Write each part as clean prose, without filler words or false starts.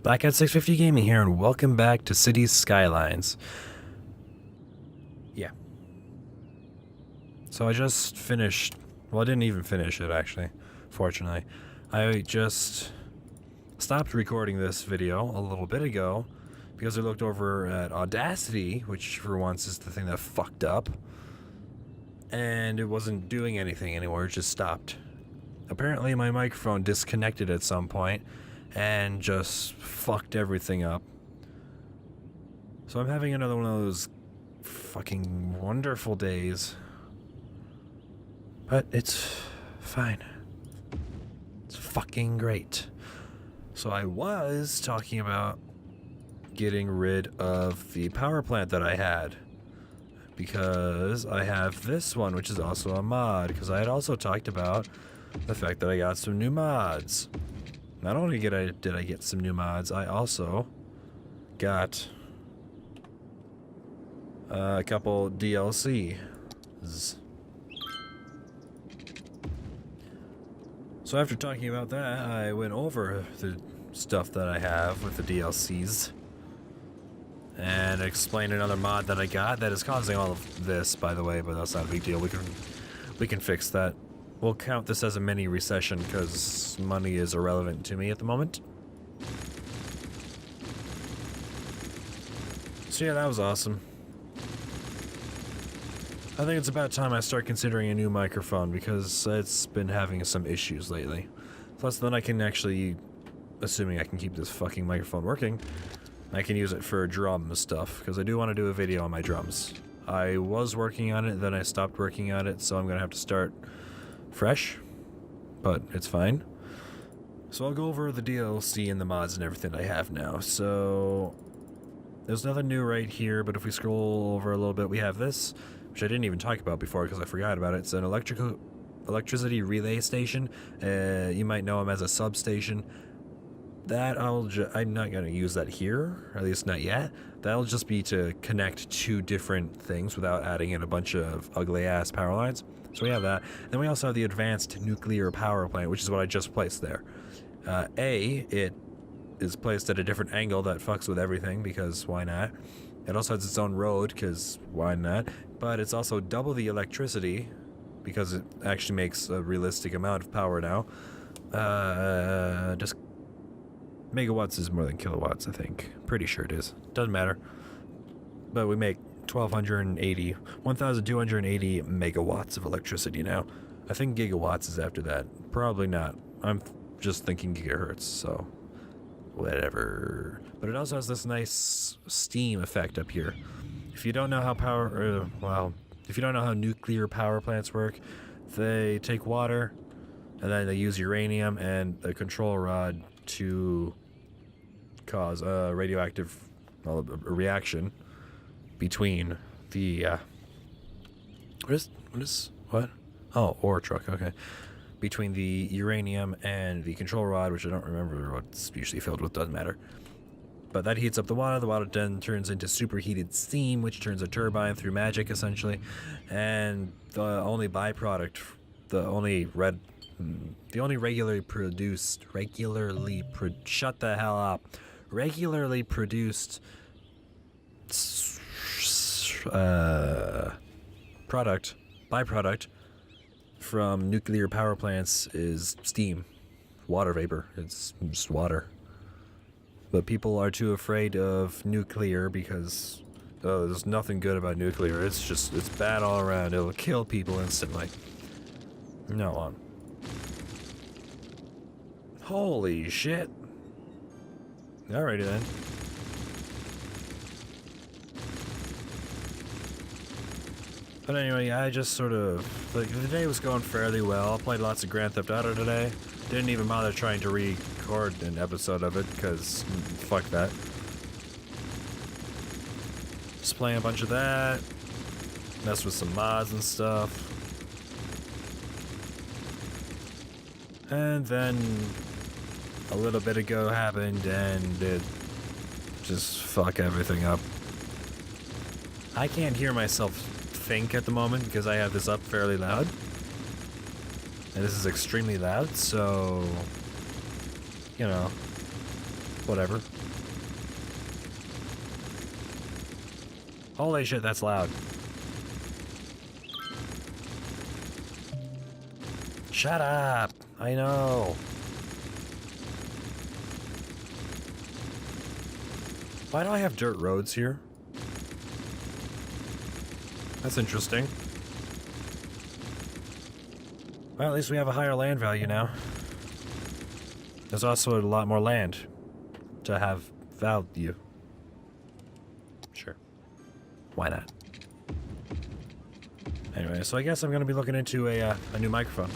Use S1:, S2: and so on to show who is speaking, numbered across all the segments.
S1: Black at 650 Gaming here, and welcome back to Cities Skylines. Yeah. So I just finished... Well, I didn't even finish it, actually. Fortunately. I just stopped recording this video a little bit ago because I looked over at Audacity, which for once is the thing that fucked up. And it wasn't doing anything anymore, it just stopped. Apparently my microphone disconnected at some point and just fucked everything up. So I'm having another one of those fucking wonderful days. But it's fine. It's fucking great. So I was talking about getting rid of the power plant that I had, because I have this one, which is also a mod, because I had also talked about the fact that I got some new mods. Not only did I get some new mods, I also got a couple DLCs. So after talking about that, I went over the stuff that I have with the DLCs and explained another mod that I got that is causing all of this, by the way, but that's not a big deal. We can fix that. We'll count this as a mini recession because money is irrelevant to me at the moment. So yeah, that was awesome. I think it's about time I start considering a new microphone because it's been having some issues lately. Plus then I can actually, assuming I can keep this fucking microphone working, I can use it for drum stuff because I do want to do a video on my drums. I was working on it, then I stopped working on it, so I'm gonna have to start fresh, but it's fine. So I'll go over the DLC and the mods and everything I have now. So there's nothing new right here, but if we scroll over a little bit, we have this, which I didn't even talk about before because I forgot about it. It's an electricity relay station. You might know them as a substation. That I'm not going to use that here, or at least not yet. That'll just be to connect two different things without adding in a bunch of ugly ass power lines. So we have that. Then we also have the advanced nuclear power plant, which is what I just placed there. It is placed at a different angle that fucks with everything, because why not? It also has its own road, because why not? But it's also double the electricity, because it actually makes a realistic amount of power now. Just megawatts is more than kilowatts, I think. Pretty sure it is. Doesn't matter. But we make 1,280 megawatts of electricity now. I think gigawatts is after that. Probably not. I'm just thinking gigahertz, so whatever. But it also has this nice steam effect up here. If you don't know how if you don't know how nuclear power plants work, they take water and then they use uranium and a control rod to cause a radioactive reaction between the what? Oh, ore truck, okay. Between the uranium and the control rod, which I don't remember what it's usually filled with, doesn't matter. But that heats up the water then turns into superheated steam, which turns a turbine through magic, essentially. And the only byproduct, regularly produced byproduct from nuclear power plants is steam, water vapor. It's just water. But people are too afraid of nuclear because there's nothing good about nuclear. It's bad all around. It'll kill people instantly. No on. Holy shit. Alrighty then. But anyway, I just sort of, the day was going fairly well. I played lots of Grand Theft Auto today. Didn't even bother trying to record an episode of it, because fuck that. Just playing a bunch of that. Messed with some mods and stuff. And then a little bit ago happened and it just fucked everything up. I can't hear myself think at the moment because I have this up fairly loud. And this is extremely loud, so, you know, whatever. Holy shit, that's loud. Shut up! I know. Why do I have dirt roads here? That's interesting. Well, at least we have a higher land value now. There's also a lot more land to have value. Sure. Why not? Anyway, so I guess I'm going to be looking into a new microphone.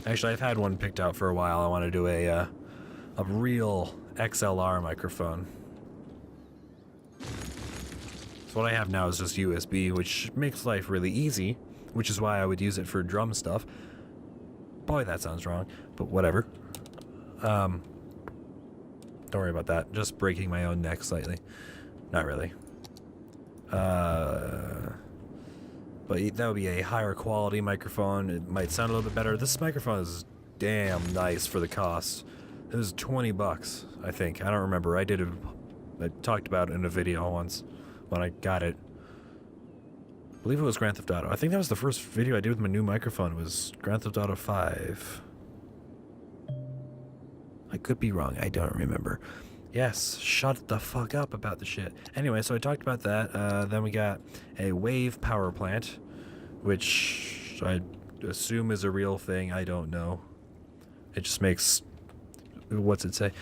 S1: Actually, I've had one picked out for a while. I want to do a real XLR microphone. So what I have now is just USB, which makes life really easy, which is why I would use it for drum stuff. Boy, that sounds wrong, but whatever. Don't worry about that. Just breaking my own neck slightly. Not really. But that would be a higher quality microphone. It might sound a little bit better. This microphone is damn nice for the cost. It was 20 bucks, I think. I don't remember. I talked about it in a video once when I got it. I believe it was Grand Theft Auto. I think that was the first video I did with my new microphone. It was Grand Theft Auto 5. I could be wrong. I don't remember. Yes, shut the fuck up about the shit. Anyway, so I talked about that. Then we got a wave power plant, which I assume is a real thing. I don't know. It just makes... What's it say?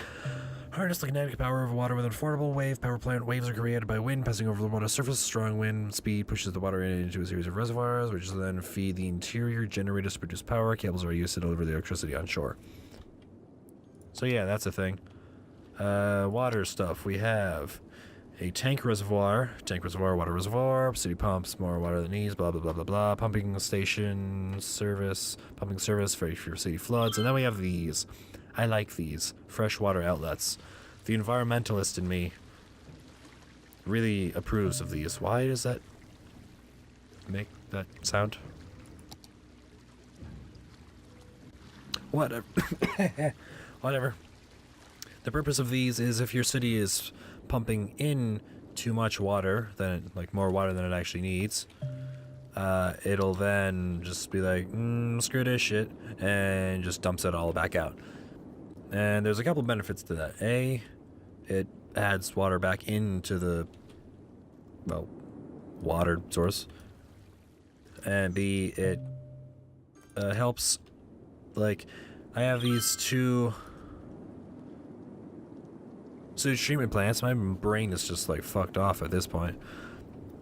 S1: Harness the kinetic power of water with an affordable wave power plant. Waves are created by wind passing over the water's surface. Strong wind speed pushes the water into a series of reservoirs, which then feed the interior generators to produce power. Cables are used to deliver the electricity on shore. So yeah, that's a thing. Water stuff. We have a tank reservoir, water reservoir, city pumps, more water than needs, blah, blah, blah, blah, blah. Pumping station service, pumping service for city floods. And then we have these. I like these. Freshwater outlets. The environmentalist in me really approves of these. Why does that make that sound? Whatever. Whatever. The purpose of these is if your city is pumping in too much water, then like more water than it actually needs, it'll then just be like, screw this shit, and just dumps it all back out. And there's a couple benefits to that. A, it adds water back into the, well, water source. And B, it helps, like, I have these two sewage treatment plants. My brain is just like fucked off at this point.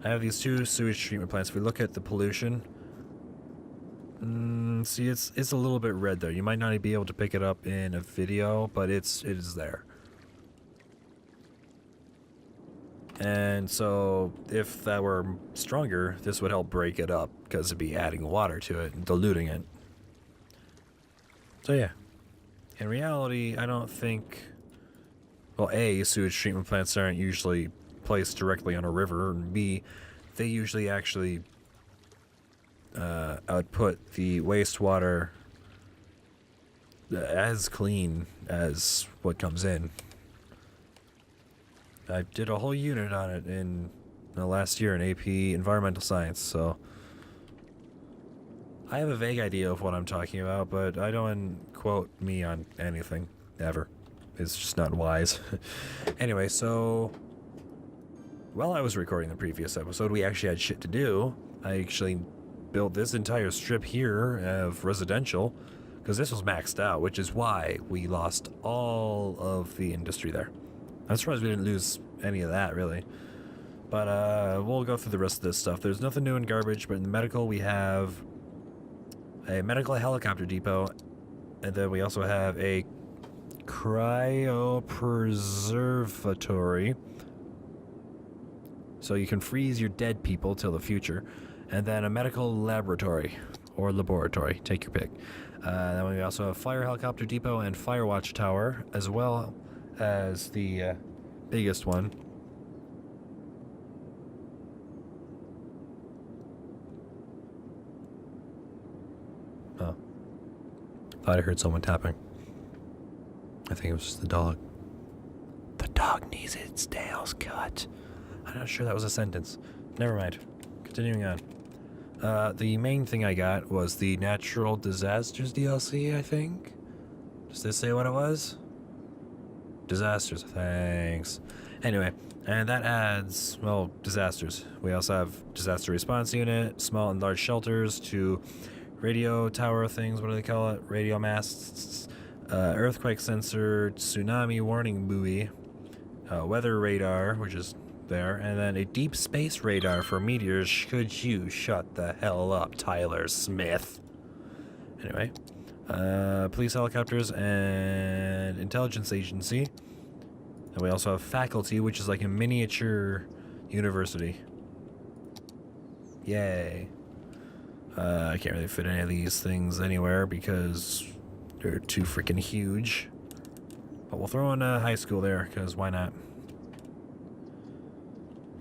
S1: I have these two sewage treatment plants. If we look at the pollution, see, it's a little bit red there. You might not be able to pick it up in a video, but it is there. And so if that were stronger, this would help break it up because it'd be adding water to it and diluting it. So yeah, in reality, I don't think, well, A, sewage treatment plants aren't usually placed directly on a river, and B, they usually actually output the wastewater as clean as what comes in. I did a whole unit on it in the last year in AP Environmental Science, so I have a vague idea of what I'm talking about, but I don't quote me on anything, ever. It's just not wise. Anyway, so while I was recording the previous episode, we actually had shit to do. I actually built this entire strip here of residential, because this was maxed out, which is why we lost all of the industry there. I'm surprised we didn't lose any of that, really. But we'll go through the rest of this stuff. There's nothing new in garbage, but in the medical we have a medical helicopter depot, and then we also have a cryopreservatory, so you can freeze your dead people till the future, and then a medical laboratory, or laboratory, take your pick. Then we also have fire helicopter depot and fire watch tower, as well as the biggest one. Thought I heard someone tapping. I think it was just the dog. The dog needs its tails cut. I'm not sure that was a sentence. Never mind. Continuing on. The main thing I got was the Natural Disasters DLC, I think. Does this say what it was? Disasters, thanks. Anyway, and that adds, well, disasters. We also have disaster response unit, small and large shelters to radio tower things, what do they call it? Radio masts, earthquake sensor, tsunami warning buoy, weather radar, which is there, and then a deep space radar for meteors. Could you shut the hell up, Tyler Smith? Anyway, police helicopters and intelligence agency. And we also have faculty, which is like a miniature university. Yay. I can't really fit any of these things anywhere because they're too freaking huge. But we'll throw in a high school there, because why not?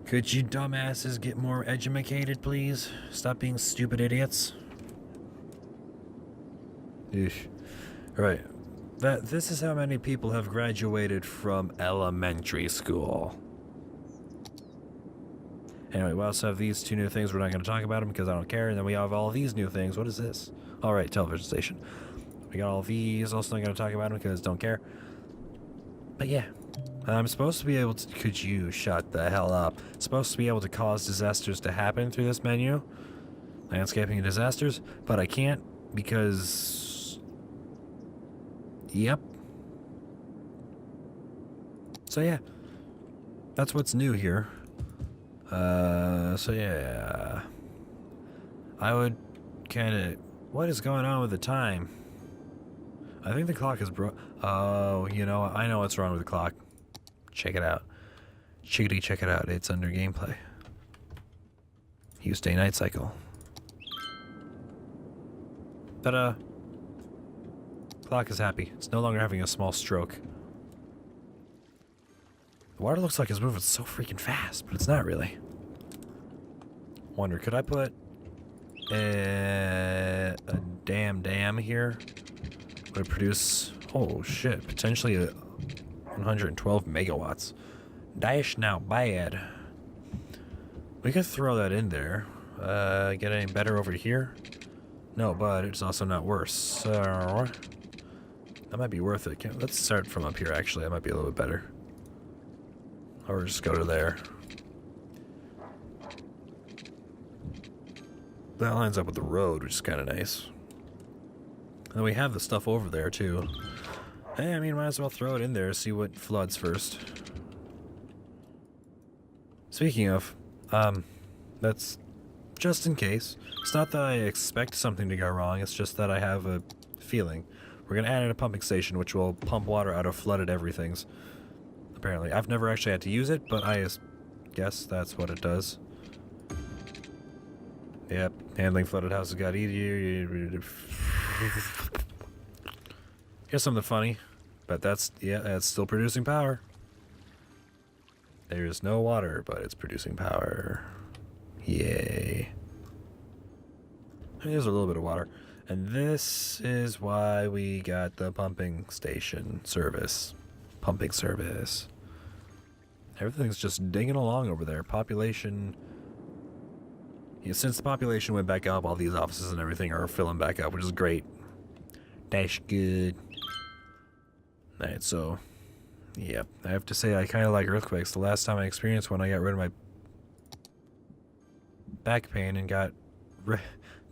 S1: Could you dumbasses get more edumacated, please? Stop being stupid idiots. Eesh. Alright. This is how many people have graduated from elementary school. Anyway, we also have these two new things. We're not going to talk about them because I don't care. And then we have all these new things. What is this? Alright, television station. We got all these. Also not going to talk about them because don't care. But yeah. I'm supposed to be able to... Could you shut the hell up? Supposed to be able to cause disasters to happen through this menu. Landscaping and disasters. But I can't because... Yep. So yeah. That's what's new here. So yeah. I would kind of... What is going on with the time? I think the clock is Oh, you know, I know what's wrong with the clock. Check it out. Chickadee, check it out. It's under gameplay. Use day-night cycle. Ta-da! Clock is happy. It's no longer having a small stroke. The water looks like it's moving so freaking fast, but it's not really. Wonder, could I put a damn dam here? Would it produce... Oh shit, potentially 112 megawatts. Dash now bad. We could throw that in there. Get any better over here? No, but it's also not worse. So that might be worth it. Let's start from up here actually. That might be a little bit better. Or just go to there. That lines up with the road, which is kind of nice. And we have the stuff over there too. Hey, I mean, might as well throw it in there, see what floods first. Speaking of, that's just in case. It's not that I expect something to go wrong, it's just that I have a feeling. We're gonna add in a pumping station, which will pump water out of flooded everythings. Apparently. I've never actually had to use it, but I guess that's what it does. Yep, handling flooded houses got easier. Here's something funny, but that's still producing power. There's no water, but it's producing power. Yay. There's a little bit of water. And this is why we got the pumping station service. Pumping service. Everything's just dinging along over there. Population... Yeah, since the population went back up, all these offices and everything are filling back up, which is great. Dash good. Alright, so... Yep, I have to say I kind of like earthquakes. The last time I experienced one, I got rid of my back pain and got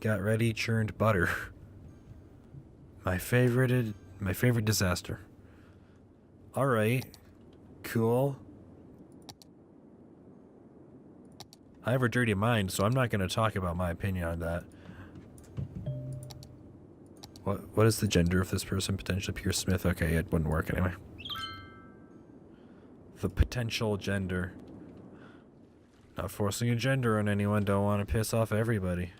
S1: ready churned butter. My favorite disaster. Alright. Cool. I have a dirty mind, so I'm not going to talk about my opinion on that. What is the gender of this person? Potentially Pierce Smith? Okay, it wouldn't work anyway. The potential gender. Not forcing a gender on anyone, don't want to piss off everybody.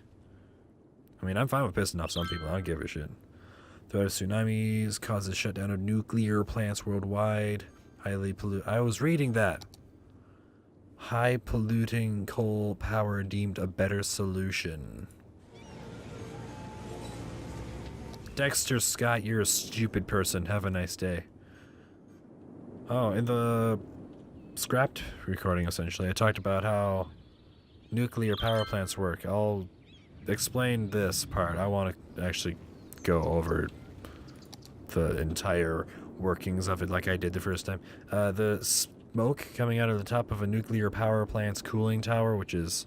S1: I mean, I'm fine with pissing off some people, I don't give a shit. Threat of tsunamis causes shutdown of nuclear plants worldwide. Highly polluted. I was reading that. High polluting coal power deemed a better solution. Dexter Scott, you're a stupid person. Have a nice day. Oh, in the scrapped recording, essentially, I talked about how nuclear power plants work. I'll explain this part. I want to actually go over the entire workings of it like I did the first time. The smoke coming out of the top of a nuclear power plant's cooling tower, which is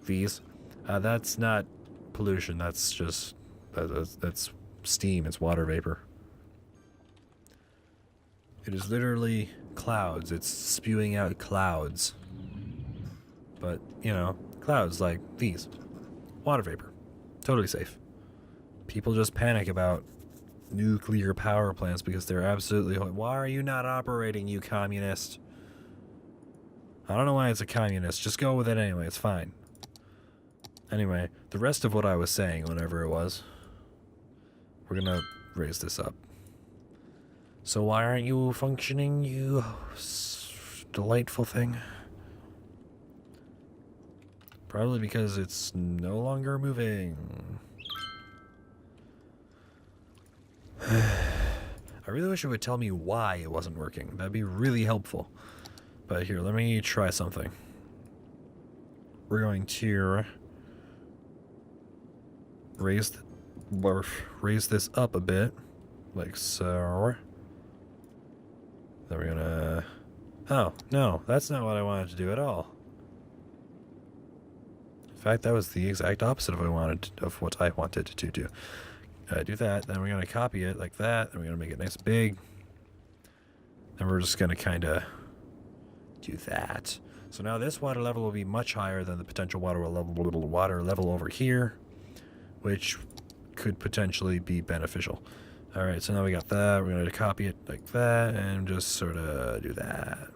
S1: these, that's not pollution. That's just that's steam. It's water vapor. It is literally clouds. It's spewing out clouds. But, you know, clouds like these. Water vapor. Totally safe. People just panic about nuclear power plants because they're absolutely... Why are you not operating, you communist? I don't know why it's a communist. Just go with it anyway. It's fine. Anyway, the rest of what I was saying, whatever it was, we're gonna raise this up. So why aren't you functioning, you delightful thing? Probably because it's no longer moving. I really wish it would tell me why it wasn't working. That'd be really helpful. But here, let me try something. We're going to raise this up a bit, like so. Then we're gonna... Oh, no, that's not what I wanted to do at all. In fact, that was the exact opposite of what I wanted to do. Do that, then we're gonna copy it like that, then we're gonna make it nice and big. Then we're just gonna kinda do that. So now this water level will be much higher than the potential water level over here, which could potentially be beneficial. Alright, so now we got that. We're going to copy it like that and just sort of do that.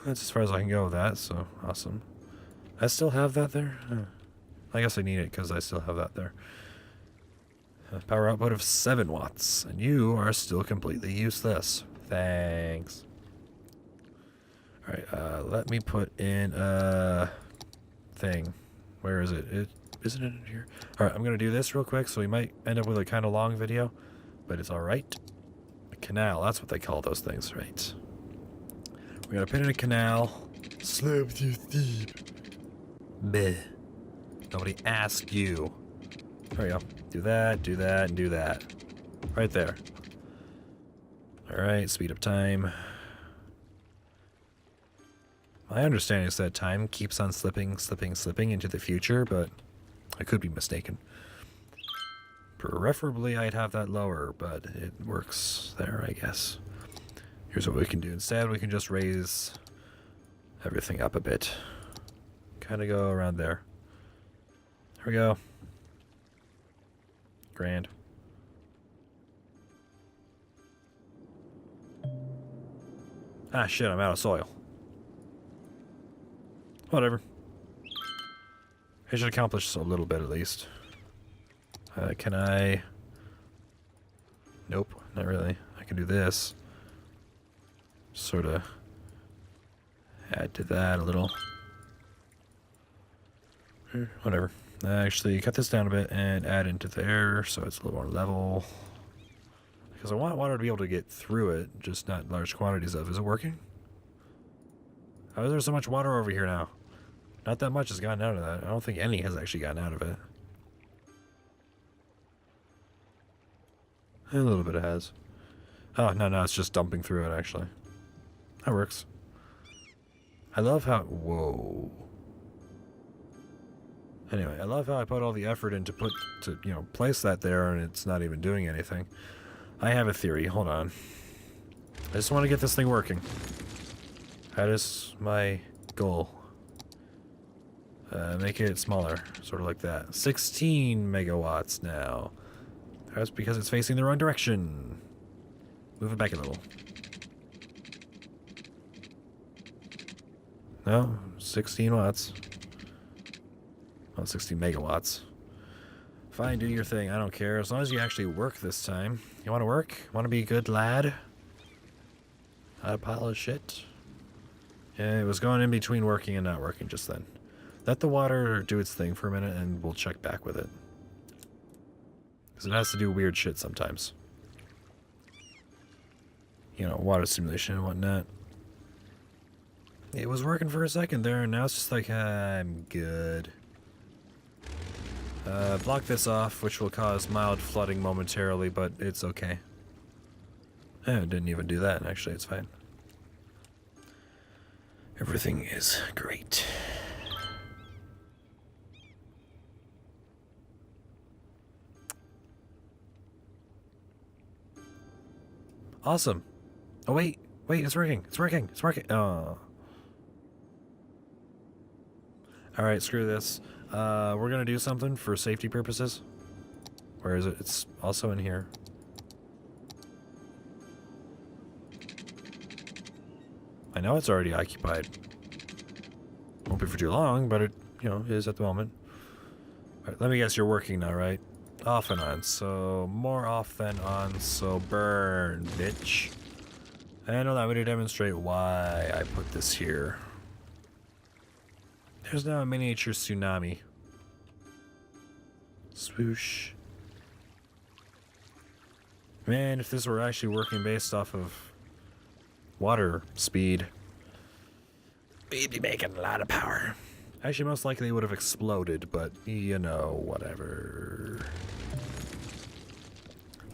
S1: That's as far as I can go with that, so awesome. I still have that there? I guess I need it because I still have that there. Power output of 7 watts, and you are still completely useless. Thanks. Alright, let me put in a thing. Where is it? Isn't it in here? Alright, I'm going to do this real quick, so we might end up with a kind of long video, but it's alright. A canal, that's what they call those things, right? We're going to put in a canal. Slab through deep. Bleh. Nobody asked you. There we go. Do that, and do that. Right there. Alright, speed up time. My understanding is that time keeps on slipping into the future, but I could be mistaken. Preferably I'd have that lower, but it works there, I guess. Here's what we can do. Instead, we can just raise everything up a bit. Kind of go around there. There we go. Grand. Ah, shit, I'm out of soil. Whatever. I should accomplish a little bit at least. Can I... Nope, not really. I can do this. Sort of add to that a little. Whatever. Actually, cut this down a bit and add into there so it's a little more level. Because I want water to be able to get through it, just not large quantities of. Is it working? How is there so much water over here now? Not that much has gotten out of that. I don't think any has actually gotten out of it. A little bit it has. Oh, no, it's just dumping through it, actually. That works. I love how... Whoa. Anyway, I love how I put all the effort into place that there and it's not even doing anything. I have a theory. Hold on. I just want to get this thing working. That is my goal. Make it smaller, sort of like that. 16 megawatts now. That's because it's facing the wrong direction. Move it back a little. No, 16 watts. Well, 16 megawatts. Fine, do your thing. I don't care. As long as you actually work this time. You want to work? Want to be a good lad? A pile of shit. Yeah, it was going in between working and not working just then. Let the water do its thing for a minute and we'll check back with it. Because it has to do weird shit sometimes. You know, water simulation and whatnot. It was working for a second there, and now it's just like, I'm good. Block this off, which will cause mild flooding momentarily, but it's okay. It didn't even do that, actually, it's fine. Everything is great. Awesome. Oh, wait, it's working, it's working. Oh. Alright, screw this. We're gonna do something for safety purposes. Where is it? It's also in here. I know it's already occupied. Won't be for too long, but it, you know, is at the moment. Alright, let me guess you're working now, right? Off and on. So, more off than on, so burn, bitch. And allow me to demonstrate why I put this here. There's now a miniature tsunami. Swoosh. Man, if this were actually working based off of water speed, we'd be making a lot of power. Actually, most likely it would have exploded, but you know, whatever.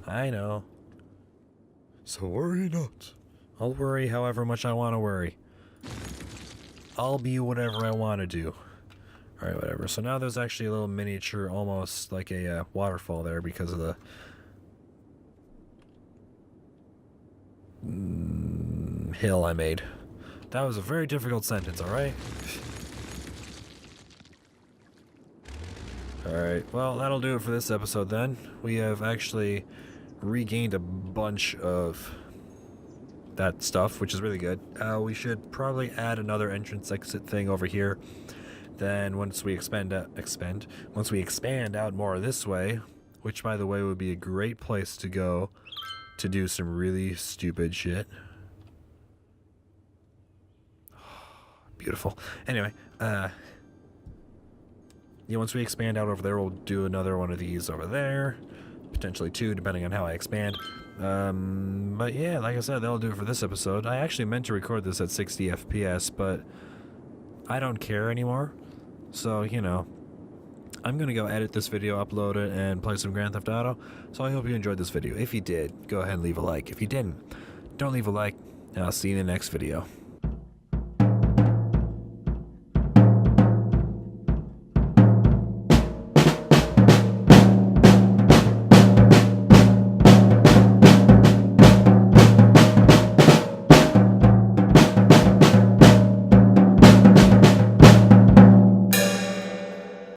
S1: I know. So worry not. I'll worry however much I want to worry. I'll be whatever I want to do. Alright, whatever. So now there's actually a little miniature, almost like a waterfall there because of the hill I made. That was a very difficult sentence, alright? Alright, well, that'll do it for this episode then. We have actually regained a bunch of that stuff, which is really good. We should probably add another entrance exit thing over here. Then once we expand out more this way, which by the way would be a great place to go to do some really stupid shit. Beautiful. Anyway, yeah, once we expand out over there, we'll do another one of these over there. Potentially two, depending on how I expand. But yeah, like I said, that'll do it for this episode. I actually meant to record this at 60 FPS, but I don't care anymore. So, you know, I'm gonna go edit this video, upload it, and play some Grand Theft Auto. So I hope you enjoyed this video. If you did, go ahead and leave a like. If you didn't, don't leave a like, and I'll see you in the next video.